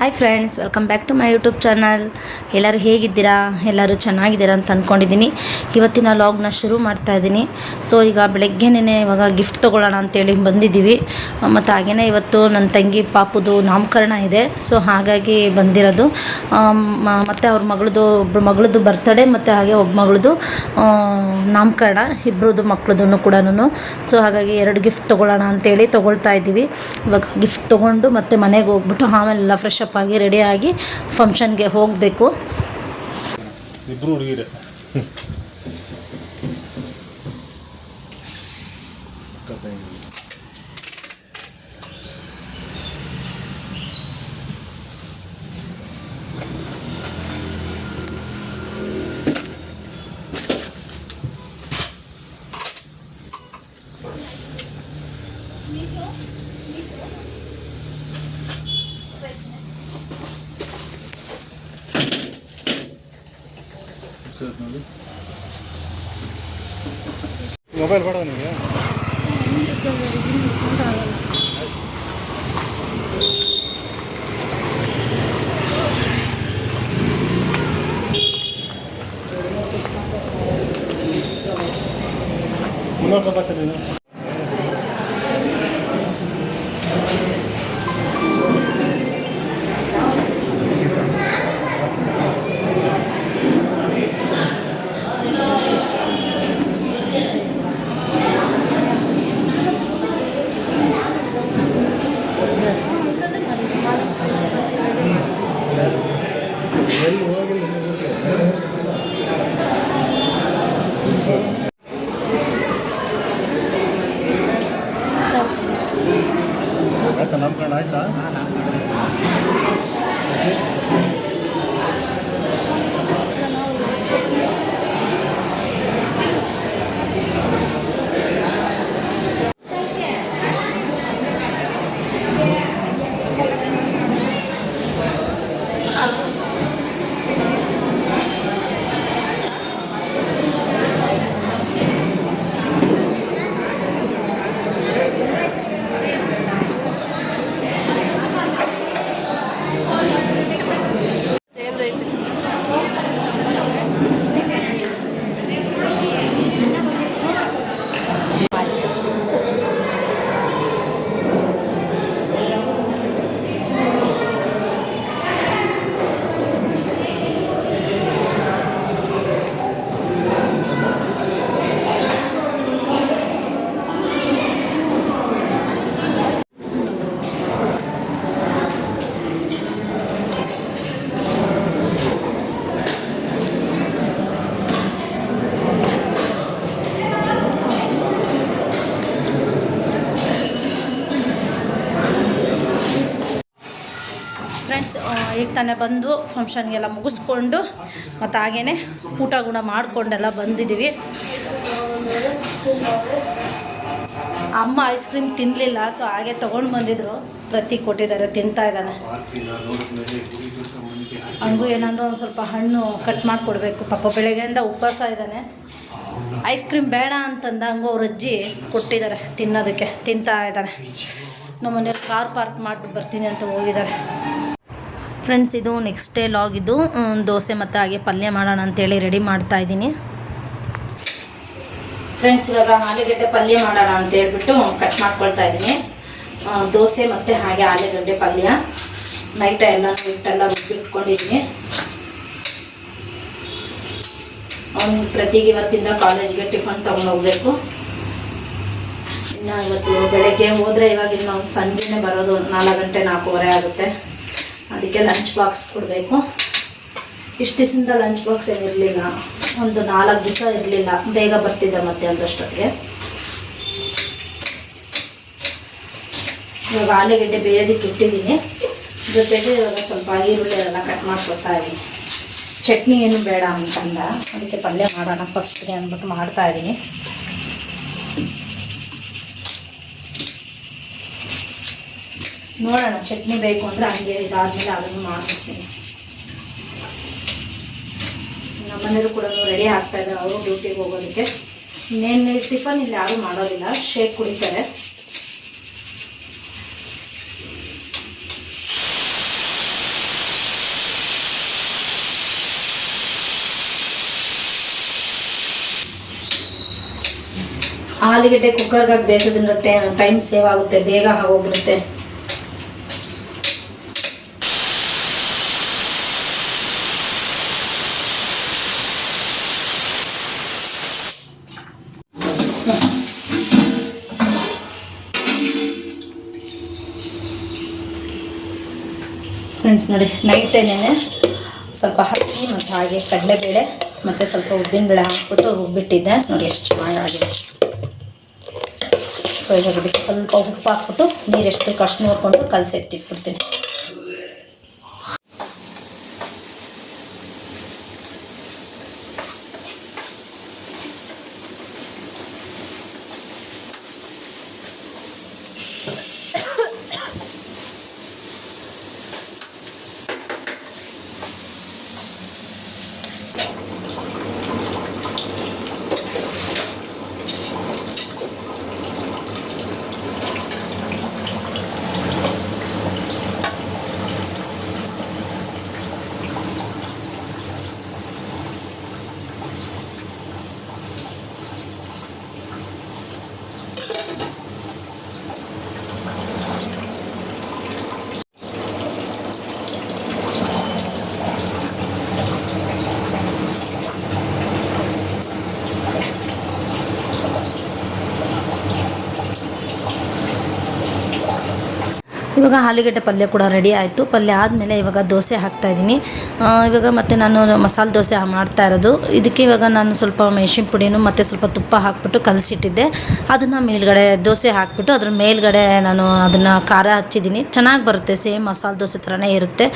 Hi friends, welcome back to my YouTube channel. ಎಲ್ಲರೂ ಹೇಗಿದ್ದೀರಾ? ಎಲ್ಲರೂ ಚೆನ್ನಾಗಿದ್ದೀರಾ ಅಂತ ಅಂದ್ಕೊಂಡಿದ್ದೀನಿ. ಇವತ್ತಿನ ಲಾಗ್ನ ಶುರು ಮಾಡ್ತಾ ಇದ್ದೀನಿ. ಸೊ ಈಗ ಬೆಳಗ್ಗೆನೇ ಇವಾಗ ಗಿಫ್ಟ್ ತೊಗೊಳ್ಳೋಣ ಅಂತೇಳಿ ಬಂದಿದ್ದೀವಿ. ಮತ್ತು ಹಾಗೆಯೇ ಇವತ್ತು ನನ್ನ ತಂಗಿ ಪಾಪುದು ನಾಮಕರಣ ಇದೆ. ಸೊ ಹಾಗಾಗಿ ಬಂದಿರೋದು. ಮತ್ತು ಅವ್ರ ಒಬ್ಬರು ಮಗಳದು ಬರ್ತಡೇ ಮತ್ತು ಹಾಗೆ ಒಬ್ಬ ಮಗಳದು ನಾಮಕರಣ, ಇಬ್ಬರದು ಮಕ್ಕಳದನ್ನು ಕೂಡ. ಸೊ ಹಾಗಾಗಿ 2 ಗಿಫ್ಟ್ ತೊಗೊಳ್ಳೋಣ ಅಂತೇಳಿ ತೊಗೊಳ್ತಾ ಇದ್ದೀವಿ. ಇವಾಗ ಗಿಫ್ಟ್ ತೊಗೊಂಡು ಮತ್ತು ಮನೆಗೆ ಹೋಗ್ಬಿಟ್ಟು ಆಮೇಲೆಲ್ಲ ಫ್ರೆಶ್ ಅಪ್ ಆಗಿ ರೆಡಿಯಾಗಿ ಫಂಕ್ಷನ್ಗೆ ಹೋಗಬೇಕು. ಇಬ್ಬರು ಹುಡುಗಿರೆ ಮೊಬೈಲ್ ಬೇಡ ನಿಮಗೆ. ಇನ್ನೊಂದು ಬರ್ತೀನಿ. ಆಯ್ತಾ ನಾಮಕರಣ ಆಯ್ತಾ? ಫ್ರೆಂಡ್ಸ್, ಈಗ ತಾನೇ ಬಂದು ಫಂಕ್ಷನ್ಗೆಲ್ಲ ಮುಗಿಸ್ಕೊಂಡು ಮತ್ತು ಹಾಗೇ ಊಟ ಕೂಡ ಮಾಡಿಕೊಂಡೆಲ್ಲ ಬಂದಿದ್ದೀವಿ. ಅಮ್ಮ ಐಸ್ ಕ್ರೀಮ್ ತಿನ್ನಲಿಲ್ಲ, ಸೊ ಹಾಗೆ ತೊಗೊಂಡು ಬಂದಿದ್ರು. ಪ್ರತಿ ಕೊಟ್ಟಿದ್ದಾರೆ, ತಿಂತಾ ಇದ್ದಾನೆ. ಹಂಗೂ ಏನಾದರೂ ಒಂದು ಸ್ವಲ್ಪ ಹಣ್ಣು ಕಟ್ ಮಾಡಿಕೊಡ್ಬೇಕು. ಪಾಪ ಬೆಳಗ್ಗೆಯಿಂದ ಉಪವಾಸ ಇದ್ದಾನೆ. ಐಸ್ ಕ್ರೀಮ್ ಬೇಡ ಅಂತಂದ ಹಂಗೂ ಅವ್ರ ಅಜ್ಜಿ ಕೊಟ್ಟಿದ್ದಾರೆ ತಿನ್ನೋದಕ್ಕೆ. ತಿಂತಾ ಇದ್ದಾನೆ. ನಮ್ಮ ಮನೆಯವ್ರು ಕಾರ್ ಪಾರ್ಕ್ ಮಾಡಿಬಿಟ್ಟು ಬರ್ತೀನಿ ಅಂತ ಹೋಗಿದ್ದಾರೆ. ಫ್ರೆಂಡ್ಸ್, ಇದು ನೆಕ್ಸ್ಟ್ ಡೇ ಲಾಗ್. ಇದು ದೋಸೆ ಮತ್ತು ಹಾಗೆ ಪಲ್ಯ ಮಾಡೋಣ ಅಂತೇಳಿ ರೆಡಿ ಮಾಡ್ತಾ ಇದ್ದೀನಿ. ಫ್ರೆಂಡ್ಸ್, ಇವಾಗ ಆಲೂಗಡ್ಡೆ ಪಲ್ಯ ಮಾಡೋಣ ಅಂತ ಹೇಳ್ಬಿಟ್ಟು ಕಟ್ ಮಾಡ್ಕೊಳ್ತಾ ಇದ್ದೀನಿ. ದೋಸೆ ಮತ್ತು ಹಾಗೆ ಆಲೂಗಡ್ಡೆ ಪಲ್ಯ ನೈಟ ಹಿಟ್ಟೆಲ್ಲ ರುಬ್ಬಿಟ್ಕೊಂಡಿದ್ದೀನಿ. ಅವನು ಪ್ರತಿಗೆ ಇವತ್ತಿಂದ ಕಾಲೇಜ್ಗೆ ಟಿಫನ್ ತೊಗೊಂಡು ಹೋಗಬೇಕು. ಇನ್ನು ಇವತ್ತು ಬೆಳಗ್ಗೆ ಹೋದರೆ ಇವಾಗ ಇನ್ನು ಸಂಜೆನೇ ಬರೋದು. 4 ಗಂಟೆ 4:15 ಆಗುತ್ತೆ. ಅದಕ್ಕೆ ಲಂಚ್ ಬಾಕ್ಸ್ ಕೊಡಬೇಕು. ಇಷ್ಟು ದಿವಸದಿಂದ ಲಂಚ್ ಬಾಕ್ಸ್ ಏನಿರಲಿಲ್ಲ, ಒಂದು 4 ದಿವಸ ಇರಲಿಲ್ಲ. ಬೇಗ ಬರ್ತಿದ್ದೆ ಮಧ್ಯಾಹ್ನದಷ್ಟೊತ್ತಿಗೆ. ಇವಾಗ ಆಲೂಗಡ್ಡೆ ಬೇಯೋದಕ್ಕೆ ಇಟ್ಟಿದ್ದೀನಿ. ಜೊತೆಗೆ ಇವಾಗ ಸ್ವಲ್ಪ ಈರುಳ್ಳಿ ಎಲ್ಲ ಕಟ್ ಮಾಡ್ಕೊಳ್ತಾ ಇದ್ದೀನಿ. ಚಟ್ನಿ ಏನು ಬೇಡ ಅಂತಂದ, ಅದಕ್ಕೆ ಪಲ್ಯ ಮಾಡೋಣ ಫಸ್ಟ್ಗೆ ಅಂದ್ಬಿಟ್ಟು ಮಾಡ್ತಾಯಿದ್ದೀನಿ. ನೋಡೋಣ, ಚಟ್ನಿ ಬೇಕು ಅಂದರೆ ಹಂಗೆ ಇದಾದಮೇಲೆ ಅದನ್ನು ಮಾಡ್ಬಿಡ್ತೀನಿ. ನಮ್ಮ ಮನೆಯವರು ಕೂಡ ರೆಡಿ ಆಗ್ತಾ ಇದ್ದಾರೆ ಅವರು ಡ್ಯೂಟಿಗೆ ಹೋಗೋದಕ್ಕೆ. ಇನ್ನೇನು ಟಿಫನ್ ಇಲ್ಲಿ ಯಾರೂ ಮಾಡೋದಿಲ್ಲ, ಶೇಕ್ ಕುಡಿತಾರೆ. ಆಲೂಗೆಡ್ಡೆ ಕುಕ್ಕರ್ಗೆ ಹಾಕಿ ಬೇಯಿಸೋದ್ರಿಂದ ಟೈಮ್ ಸೇವ್ ಆಗುತ್ತೆ, ಬೇಗ ಆಗೋಗ್ಬಿಡುತ್ತೆ. ಫ್ರೆಂಡ್ಸ್ ನೋಡಿ, ನೈಟ್ ಟೈಮೇನೆ ಸ್ವಲ್ಪ ಅಕ್ಕಿ ಮತ್ತು ಹಾಗೆ ಕಡಲೆಬೇಳೆ ಮತ್ತು ಸ್ವಲ್ಪ ಉದ್ದಿನಬೇಳೆ ಹಾಕ್ಬಿಟ್ಟು ರುಬ್ಬಿಟ್ಟಿದ್ದೆ. ನೋಡಿ ಎಷ್ಟು ಚೆನ್ನಾಗಿದೆ. ಸೊ ಇವಾಗ ಇದಕ್ಕೆ ಸ್ವಲ್ಪ ಉಪ್ಪು ಹಾಕ್ಬಿಟ್ಟು ನೀರು ಎಷ್ಟು ಬೇಕು ಅಷ್ಟು ನೋಡಿಕೊಂಡು ಕಲಸಿಟ್ಟಿಟ್ಬಿಡ್ತೀನಿ. ಇವಾಗ ಆಲೂಗೆಡ್ಡೆ ಪಲ್ಯ ಕೂಡ ರೆಡಿ ಆಯಿತು. ಪಲ್ಯ ಆದಮೇಲೆ ಇವಾಗ ದೋಸೆ ಹಾಕ್ತಾಯಿದ್ದೀನಿ. ಇವಾಗ ಮತ್ತು ನಾನು ಮಸಾಲೆ ದೋಸೆ ಮಾಡ್ತಾ ಇರೋದು. ಇದಕ್ಕೆ ಇವಾಗ ನಾನು ಸ್ವಲ್ಪ ಮೆಣಸಿನ ಪುಡಿನೂ ಮತ್ತು ಸ್ವಲ್ಪ ತುಪ್ಪ ಹಾಕ್ಬಿಟ್ಟು ಕಲಸಿಟ್ಟಿದ್ದೆ. ಅದನ್ನು ಮೇಲ್ಗಡೆ ದೋಸೆ ಹಾಕ್ಬಿಟ್ಟು ಅದ್ರ ಮೇಲ್ಗಡೆ ನಾನು ಅದನ್ನು ಖಾರ ಹಚ್ಚಿದ್ದೀನಿ. ಚೆನ್ನಾಗಿ ಬರುತ್ತೆ, ಸೇಮ್ ಮಸಾಲೆ ದೋಸೆ ಥರನೇ ಇರುತ್ತೆ.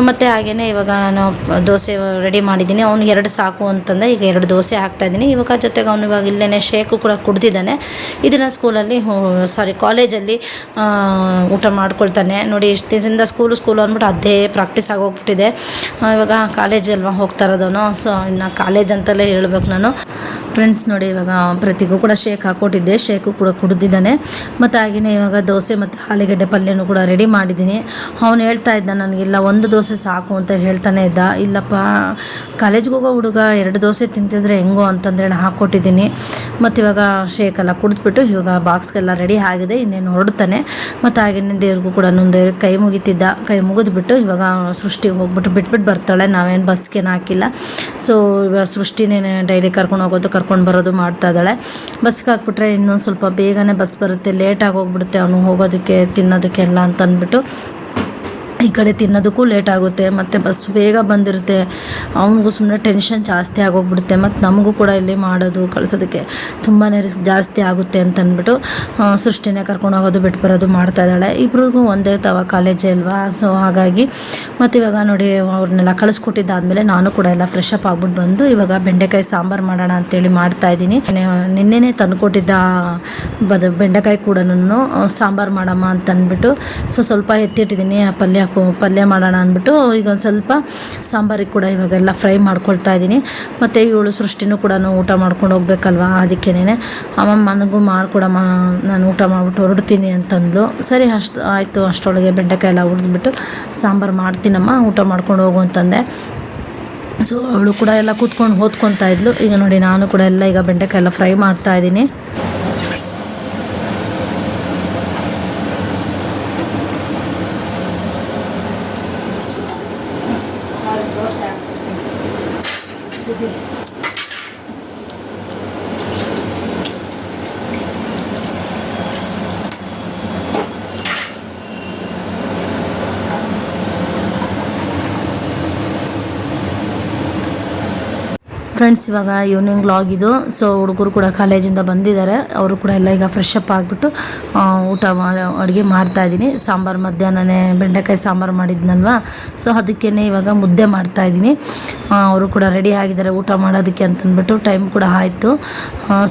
ಮತ್ತು ಹಾಗೆಯೇ ಇವಾಗ ನಾನು ದೋಸೆ ರೆಡಿ ಮಾಡಿದ್ದೀನಿ. ಅವನು 2 ಸಾಕು ಅಂತಂದರೆ ಈಗ 2 ದೋಸೆ ಹಾಕ್ತಾಯಿದ್ದೀನಿ. ಇವಾಗ ಜೊತೆಗೆ ಅವನು ಇವಾಗ ಇಲ್ಲೇ ಶೇಕು ಕೂಡ ಕುಡ್ದಿದ್ದಾನೆ. ಇದನ್ನು ಸ್ಕೂಲಲ್ಲಿ ಕಾಲೇಜಲ್ಲಿ ಊಟ ಮಾಡ್ಕೊಳ್ತಾನೆ. ನೋಡಿ ಇಷ್ಟು ದಿವಸದಿಂದ ಸ್ಕೂಲು ಅಂದ್ಬಿಟ್ಟು ಅದೇ ಪ್ರಾಕ್ಟೀಸ್ ಆಗೋಗ್ಬಿಟ್ಟಿದೆ. ಇವಾಗ ಕಾಲೇಜ್ ಅಲ್ವಾ ಹೋಗ್ತಾ ಇರೋದವನು. ಸೊ ಇನ್ನು ಕಾಲೇಜ್ ಅಂತಲೇ ಹೇಳ್ಬೇಕು ನಾನು. ಫ್ರೆಂಡ್ಸ್ ನೋಡಿ, ಇವಾಗ ಪ್ರತಿಗೂ ಕೂಡ ಶೇಕ್ ಹಾಕ್ಕೊಟ್ಟಿದ್ದೆ, ಶೇಕು ಕೂಡ ಕುಡ್ದಿದ್ದಾನೆ. ಮತ್ತು ಹಾಗೆಯೇ ಇವಾಗ ದೋಸೆ ಮತ್ತು ಆಲೂಗೆಡ್ಡೆ ಪಲ್ಯನೂ ಕೂಡ ರೆಡಿ ಮಾಡಿದ್ದೀನಿ. ಅವನು ಹೇಳ್ತಾ ಇದ್ದ ನನಗಿಲ್ಲ 1 ದೋಸೆ ಸಾಕು ಅಂತ ಹೇಳ್ತಾನೆ ಇದ್ದ. ಇಲ್ಲಪ್ಪ, ಕಾಲೇಜ್ಗೆ ಹೋಗೋ ಹುಡುಗ 2 ದೋಸೆ ತಿಂತಿದ್ರೆ ಹೆಂಗೋ ಅಂತಂದೇಳಿ ಹಾಕ್ಕೊಟ್ಟಿದ್ದೀನಿ. ಮತ್ತು ಇವಾಗ ಶೇಕೆಲ್ಲ ಕುಡಿದ್ಬಿಟ್ಟು ಇವಾಗ ಬಾಕ್ಸ್ಗೆಲ್ಲ ರೆಡಿ ಆಗಿದೆ, ಇನ್ನೇನು ಹೊರಡ್ತಾನೆ. ಮತ್ತು ಹಾಗೆಯೇ ದೇವ್ರಿಗೂ ಕೂಡ ದೇವ್ರಿಗೆ ಕೈ ಮುಗಿತಿದ್ದ. ಕೈ ಮುಗಿದ್ಬಿಟ್ಟು ಇವಾಗ ಸೃಷ್ಟಿಗೆ ಹೋಗ್ಬಿಟ್ಟು ಬಿಟ್ಬಿಟ್ಟು ಬರ್ತಾಳೆ. ನಾವೇನು ಬಸ್ಗೇನು ಹಾಕಿಲ್ಲ. ಸೊ ಇವಾಗ ಸೃಷ್ಟಿನೇ ಡೈಲಿ ಕರ್ಕೊಂಡು ಹೋಗೋದು ಕರ್ಕೊಂಡು ಬರೋದು ಮಾಡ್ತಾ ಇದ್ದಾಳೆ. ಬಸ್ಗೆ ಹಾಕ್ಬಿಟ್ರೆ ಇನ್ನೊಂದು ಸ್ವಲ್ಪ ಬೇಗನೆ ಬಸ್ ಬರುತ್ತೆ, ಲೇಟಾಗಿ ಹೋಗ್ಬಿಡುತ್ತೆ ಅವನು ಹೋಗೋದಕ್ಕೆ ತಿನ್ನೋದಕ್ಕೆ ಎಲ್ಲ ಅಂತ ಅಂದ್ಬಿಟ್ಟು ಈ ಕಡೆ ತಿನ್ನೋದಕ್ಕೂ ಲೇಟ್ ಆಗುತ್ತೆ. ಮತ್ತು ಬಸ್ ಬೇಗ ಬಂದಿರುತ್ತೆ, ಅವನಿಗೂ ಸುಮ್ಮನೆ ಟೆನ್ಷನ್ ಜಾಸ್ತಿ ಆಗೋಗ್ಬಿಡುತ್ತೆ. ಮತ್ತು ನಮಗೂ ಕೂಡ ಇಲ್ಲಿ ಮಾಡೋದು ಕಳಿಸೋದಕ್ಕೆ ತುಂಬಾ ರಿಸ್ಕ್ ಜಾಸ್ತಿ ಆಗುತ್ತೆ ಅಂತಂದ್ಬಿಟ್ಟು ಸೃಷ್ಟಿನೇ ಕರ್ಕೊಂಡು ಹೋಗೋದು ಬಿಟ್ಟು ಬರೋದು ಮಾಡ್ತಾ ಇದ್ದಾಳೆ. ಇಬ್ರಿಗೂ ಒಂದೇ ಕಾಲೇಜೇ ಅಲ್ವಾ. ಸೊ ಹಾಗಾಗಿ ಮತ್ತು ಇವಾಗ ನೋಡಿ ಅವ್ರನ್ನೆಲ್ಲ ಕಳಿಸ್ಕೊಟ್ಟಿದ್ದಾದಮೇಲೆ ನಾನು ಕೂಡ ಎಲ್ಲ ಫ್ರೆಶ್ ಅಪ್ ಆಗ್ಬಿಟ್ಟು ಬಂದು ಇವಾಗ ಬೆಂಡೆಕಾಯಿ ಸಾಂಬಾರು ಮಾಡೋಣ ಅಂತೇಳಿ ಮಾಡ್ತಾಯಿದ್ದೀನಿ. ನಿನ್ನೆನೇ ತಂದುಕೊಟ್ಟಿದ್ದ ಬೆಂಡೆಕಾಯಿ ಕೂಡ ಸಾಂಬಾರು ಮಾಡಮ್ಮ ಅಂತಂದ್ಬಿಟ್ಟು ಸ್ವಲ್ಪ ಎತ್ತಿಟ್ಟಿದ್ದೀನಿ. ಪಲ್ಯ ಮಾಡೋಣ ಅಂದ್ಬಿಟ್ಟು ಈಗ ಒಂದು ಸ್ವಲ್ಪ ಸಾಂಬಾರಿಗೆ ಕೂಡ ಇವಾಗೆಲ್ಲ ಫ್ರೈ ಮಾಡ್ಕೊಳ್ತಾ ಇದ್ದೀನಿ. ಮತ್ತು ಇವಳು ಸೃಷ್ಟಿನೂ ಕೂಡ ಊಟ ಮಾಡ್ಕೊಂಡು ಹೋಗ್ಬೇಕಲ್ವ, ಅದಕ್ಕೇನೆ ಅಮ್ಮ ನನಗೂ ಮಾಡಿಕೊಡಮ್ಮ, ನಾನು ಊಟ ಮಾಡಿಬಿಟ್ಟು ಹೊರಡ್ತೀನಿ ಅಂತಂದ್ಲು. ಸರಿ ಆಯಿತು, ಅಷ್ಟರೊಳಗೆ ಬೆಂಡೆಕಾಯಿ ಎಲ್ಲ ಹುರಿದ್ಬಿಟ್ಟು ಸಾಂಬಾರು ಮಾಡ್ತೀನಮ್ಮ, ಊಟ ಮಾಡ್ಕೊಂಡು ಹೋಗು ಅಂತಂದೆ. ಸೊ ಅವಳು ಕೂಡ ಎಲ್ಲ ಕೂತ್ಕೊಂಡು ಓದ್ಕೊತಾ ಇದ್ಲು. ಈಗ ನೋಡಿ ನಾನು ಕೂಡ ಎಲ್ಲ ಈಗ ಬೆಂಡೆಕಾಯಿ ಎಲ್ಲ ಫ್ರೈ ಮಾಡ್ತಾಯಿದ್ದೀನಿ. ಫ್ರೆಂಡ್ಸ್ ಇವಾಗ ಈವ್ನಿಂಗ್ ವ್ಲಾಗ್ ಇದು. ಸೊ ಹುಡುಗರು ಕೂಡ ಕಾಲೇಜಿಂದ ಬಂದಿದ್ದಾರೆ, ಅವರು ಕೂಡ ಎಲ್ಲ ಈಗ ಫ್ರೆಶ್ ಅಪ್ ಆಗಿಬಿಟ್ಟು ಊಟ ಅಡುಗೆ ಮಾಡ್ತಾಯಿದ್ದೀನಿ. ಸಾಂಬಾರು ಮಧ್ಯಾಹ್ನನೇ ಬೆಂಡೆಕಾಯಿ ಸಾಂಬಾರು ಮಾಡಿದ್ನಲ್ವ, ಸೊ ಅದಕ್ಕೇ ಇವಾಗ ಮುದ್ದೆ ಮಾಡ್ತಾಯಿದ್ದೀನಿ. ಅವರು ಕೂಡ ರೆಡಿ ಆಗಿದ್ದಾರೆ ಊಟ ಮಾಡೋದಕ್ಕೆ ಅಂತಂದ್ಬಿಟ್ಟು. ಟೈಮ್ ಕೂಡ ಆಯಿತು.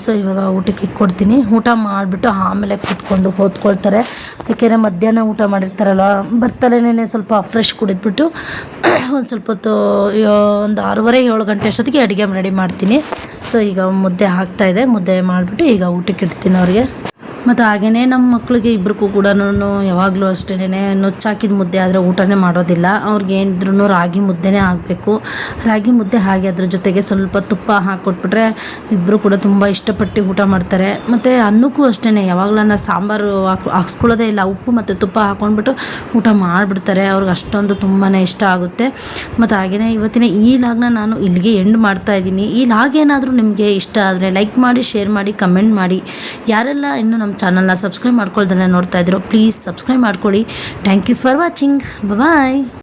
ಸೊ ಇವಾಗ ಊಟಕ್ಕೆ ಕೊಡ್ತೀನಿ. ಊಟ ಮಾಡಿಬಿಟ್ಟು ಆಮೇಲೆ ಕೂತ್ಕೊಂಡು ಓದ್ಕೊಳ್ತಾರೆ. ಏಕೆಂದರೆ ಮಧ್ಯಾಹ್ನ ಊಟ ಮಾಡಿರ್ತಾರಲ್ಲ, ಬರ್ತಲೇನೆ ಸ್ವಲ್ಪ ಫ್ರೆಶ್ ಕುಡಿದ್ಬಿಟ್ಟು ಒಂದು ಸ್ವಲ್ಪ ಹೊತ್ತು ಒಂದು 6:30-7 ಗಂಟೆ ಅಷ್ಟೊತ್ತಿಗೆ ಅಡುಗೆ ರೆಡಿ ಮಾಡ್ತೀನಿ. ಸೊ ಈಗ ಮುದ್ದೆ ಹಾಕ್ತಾಯಿದೆ, ಮುದ್ದೆ ಮಾಡಿಬಿಟ್ಟು ಈಗ ಊಟಕ್ಕೆ ಇಡ್ತೀನಿ ಅವ್ರಿಗೆ. ಮತ್ತು ಹಾಗೆಯೇ ನಮ್ಮ ಮಕ್ಕಳಿಗೆ ಇಬ್ಬರಿಗೂ ಕೂಡ ಯಾವಾಗಲೂ ಅಷ್ಟೇ ನುಚ್ಚಾಕಿದ ಮುದ್ದೆ ಆದರೆ ಊಟನೇ ಮಾಡೋದಿಲ್ಲ. ಅವ್ರಿಗೆ ಏನಿದ್ರೂ ರಾಗಿ ಮುದ್ದೆನೇ ಆಗಬೇಕು. ರಾಗಿ ಮುದ್ದೆ ಹಾಗೆ ಅದ್ರ ಜೊತೆಗೆ ಸ್ವಲ್ಪ ತುಪ್ಪ ಹಾಕ್ಕೊಟ್ಬಿಟ್ರೆ ಇಬ್ಬರು ಕೂಡ ತುಂಬ ಇಷ್ಟಪಟ್ಟು ಊಟ ಮಾಡ್ತಾರೆ. ಮತ್ತು ಅನ್ನಕ್ಕೂ ಅಷ್ಟೇ ಯಾವಾಗಲೂ ಸಾಂಬಾರು ಹಾಕ್ಸ್ಕೊಳ್ಳೋದೇ ಇಲ್ಲ, ಉಪ್ಪು ಮತ್ತು ತುಪ್ಪ ಹಾಕ್ಕೊಂಡ್ಬಿಟ್ಟು ಊಟ ಮಾಡಿಬಿಡ್ತಾರೆ. ಅವ್ರಿಗೆ ಅಷ್ಟೊಂದು ತುಂಬಾ ಇಷ್ಟ ಆಗುತ್ತೆ. ಮತ್ತು ಹಾಗೆಯೇ ಇವತ್ತಿನ ಈ ಲಾಗ್ನ ನಾನು ಇಲ್ಲಿಗೆ ಎಂಡ್ ಮಾಡ್ತಾಯಿದ್ದೀನಿ. ಈ ಲಾಗ್ ಏನಾದರೂ ನಿಮಗೆ ಇಷ್ಟ ಆದರೆ ಲೈಕ್ ಮಾಡಿ, ಶೇರ್ ಮಾಡಿ, ಕಮೆಂಟ್ ಮಾಡಿ. ಯಾರೆಲ್ಲ ಇನ್ನೂ ನಮ್ಮ ಚಾನಲ್ನ ಸಬ್ಸ್ಕ್ರೈಬ್ ಮಾಡ್ಕೊಳ್ದೇ ನೋಡ್ತಾ ಇದ್ರು ಪ್ಲೀಸ್ ಸಬ್ಸ್ಕ್ರೈಬ್ ಮಾಡ್ಕೊಳ್ಳಿ. Thank you for watching. Bye.